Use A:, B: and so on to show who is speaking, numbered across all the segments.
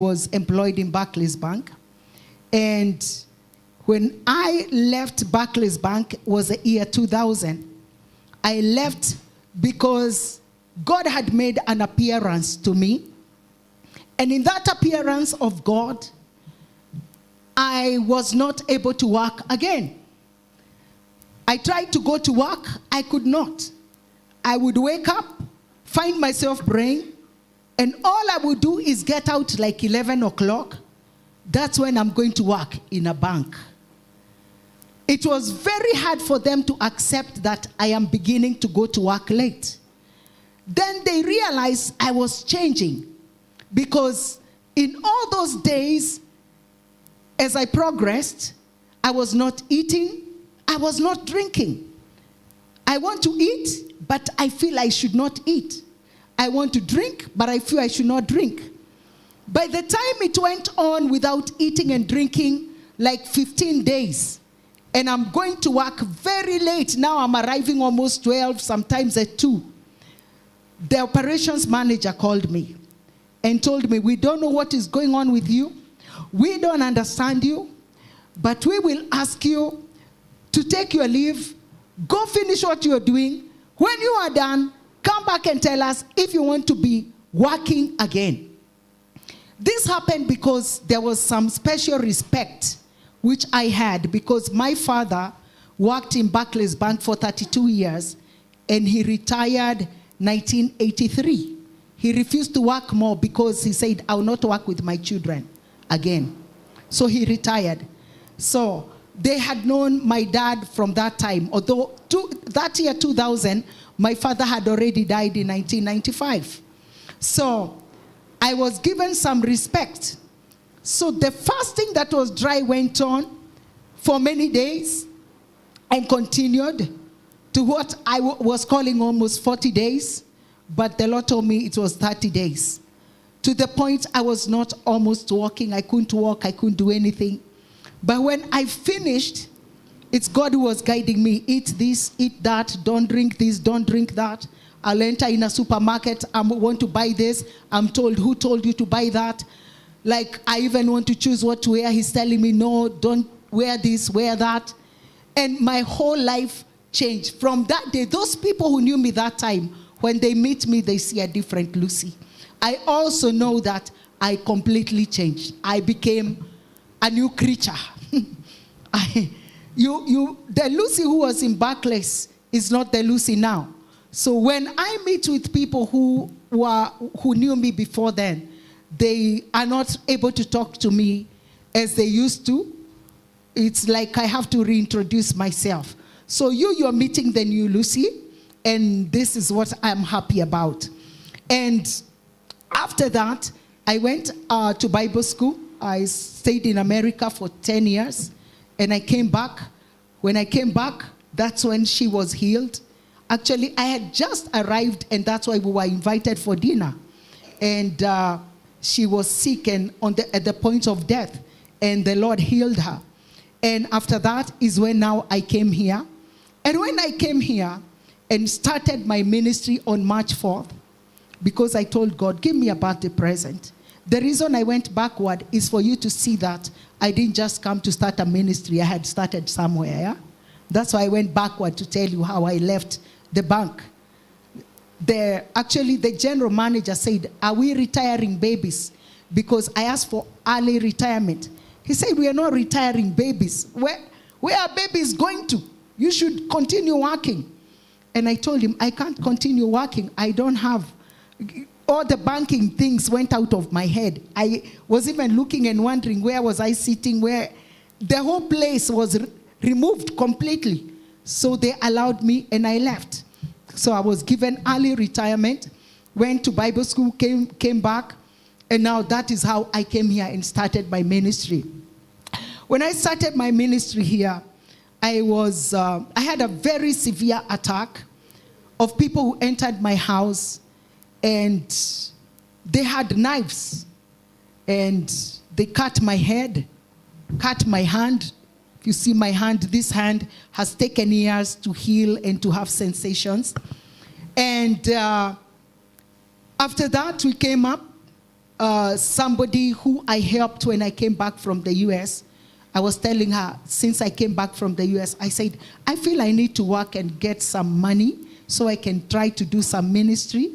A: was employed in Barclays Bank. And when I left Barclays Bank was the year 2000. I left because God had made an appearance to me. And in that appearance of God, I was not able to work again. I tried to go to work, I could not. I would wake up, find myself praying, and all I would do is get out like 11 o'clock. That's when I'm going to work in a bank. It was very hard for them to accept that I am beginning to go to work late. Then they realized I was changing, because in all those days, as I progressed, I was not eating, I was not drinking. I want to eat, but I feel I should not eat. I want to drink, but I feel I should not drink. By the time it went on without eating and drinking, like 15 days, and I'm going to work very late. Now I'm arriving almost 12, sometimes at 2. The operations manager called me and told me, we don't know what is going on with you. We don't understand you, but we will ask you to take your leave, go finish what you're doing. When you are done, come back and tell us if you want to be working again. This happened because there was some special respect which I had, because my father worked in Barclays Bank for 32 years and he retired 1983. He refused to work more because he said, I will not work with my children again. So he retired. So they had known my dad from that time, although that year 2000, my father had already died in 1995. So I was given some respect. So the fasting that was dry went on for many days and continued to what I was calling almost 40 days, but the Lord told me it was 30 days. To the point I was not almost walking. I couldn't walk, I couldn't do anything. But when I finished, it's God who was guiding me. Eat this, eat that, don't drink this, don't drink that. I'll enter in a supermarket, I want to buy this. I'm told, who told you to buy that? Like, I even want to choose what to wear. He's telling me, no, don't wear this, wear that. And my whole life changed. From that day, those people who knew me that time, when they meet me, they see a different Lucy. I also know that I completely changed. I became a new creature. The Lucy who was in Barclays is not the Lucy now. So when I meet with people who knew me before then, they are not able to talk to me as they used to. It's like I have to reintroduce myself. So you're meeting the new Lucy, and this is what I'm happy about. And after that, I went to Bible school. I stayed in America for 10 years, and I came back. When I came back, that's when she was healed. Actually, I had just arrived, and that's why we were invited for dinner. And she was sick and at the point of death, and the Lord healed her. And after that is when now I came here. And when I came here and started my ministry on March 4th, because I told God, give me a birthday present. The reason I went backward is for you to see that I didn't just come to start a ministry. I had started somewhere, yeah? That's why I went backward to tell you how I left the bank. Actually, the general manager said, are we retiring babies? Because I asked for early retirement. He said, we are not retiring babies. Where are babies going to? You should continue working. And I told him, I can't continue working. I don't have, all the banking things went out of my head. I was even looking and wondering, where was I sitting? Where the whole place was removed completely. So they allowed me, and I left. So I was given early retirement, went to Bible school, came back, and now that is how I came here and started my ministry. When I started my ministry here, I had a very severe attack of people who entered my house, and they had knives, and they cut my head, cut my hand. If you see my hand, this hand has taken years to heal and to have sensations. And after that, we came up somebody who I helped when I came back from the US. I was telling her, since I came back from the US, I said, I feel I need to work and get some money so I can try to do some ministry.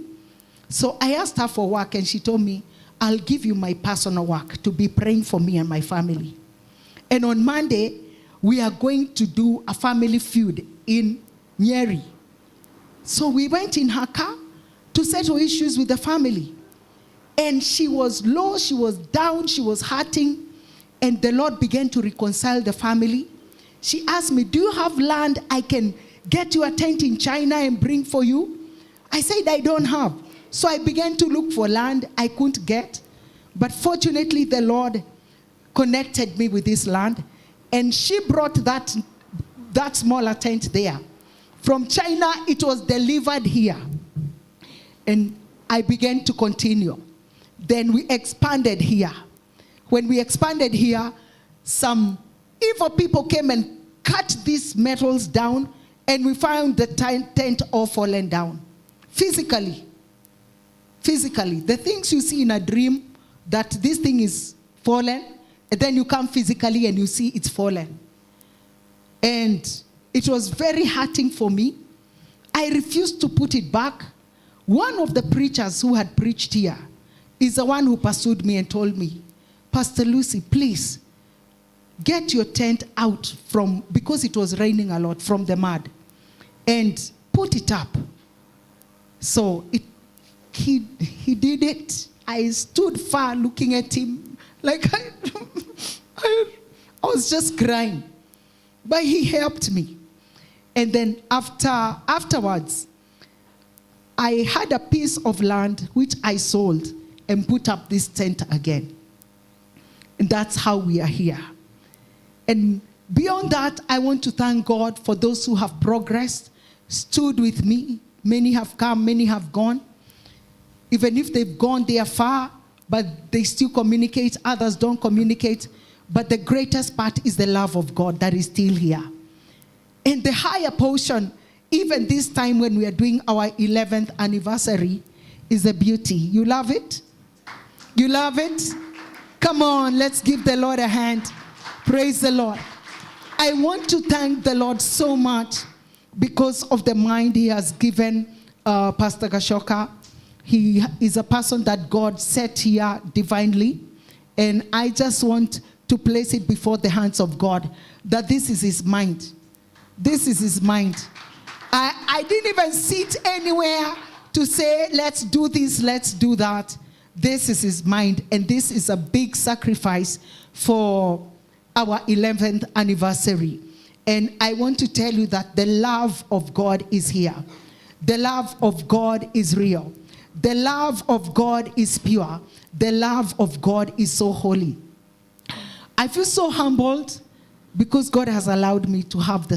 A: So I asked her for work, and she told me, I'll give you my personal work to be praying for me and my family. And on Monday, we are going to do a family feud in Nyeri. So we went in her car to settle issues with the family. And she was low, she was down, she was hurting. And the Lord began to reconcile the family. She asked me, do you have land I can get you a tent in China and bring for you? I said, I don't have. So I began to look for land I couldn't get. But fortunately, the Lord connected me with this land. And she brought that smaller tent there. From China, it was delivered here. And I began to continue. Then we expanded here. When we expanded here, some evil people came and cut these metals down, and we found the tent all fallen down. Physically. Physically. The things you see in a dream, that this thing is fallen, and then you come physically and you see it's fallen. And it was very hurting for me. I refused to put it back. One of the preachers who had preached here is the one who pursued me and told me, Pastor Lucy, please, get your tent out from, because it was raining a lot, from the mud, and put it up. So he did it. I stood far looking at him, like I was just crying. But he helped me. And then afterwards, I had a piece of land which I sold and put up this tent again. And that's how we are here. And beyond that, I want to thank God for those who have progressed, stood with me. Many have come, many have gone. Even if they've gone, they are far, but they still communicate. Others don't communicate. But the greatest part is the love of God that is still here. And the higher portion, even this time when we are doing our 11th anniversary, is the beauty. You love it? You love it? Come on, let's give the Lord a hand. Praise the Lord. I want to thank the Lord so much because of the mind he has given Pastor Gashoka. He is a person that God set here divinely. And I just want to place it before the hands of God that this is his mind. This is his mind. I didn't even sit anywhere to say, let's do this, let's do that. This is his mind, and this is a big sacrifice for our 11th anniversary. And I want to tell you that the love of God is here. The love of God is real. The love of God is pure. The love of God is so holy. I feel so humbled because God has allowed me to have the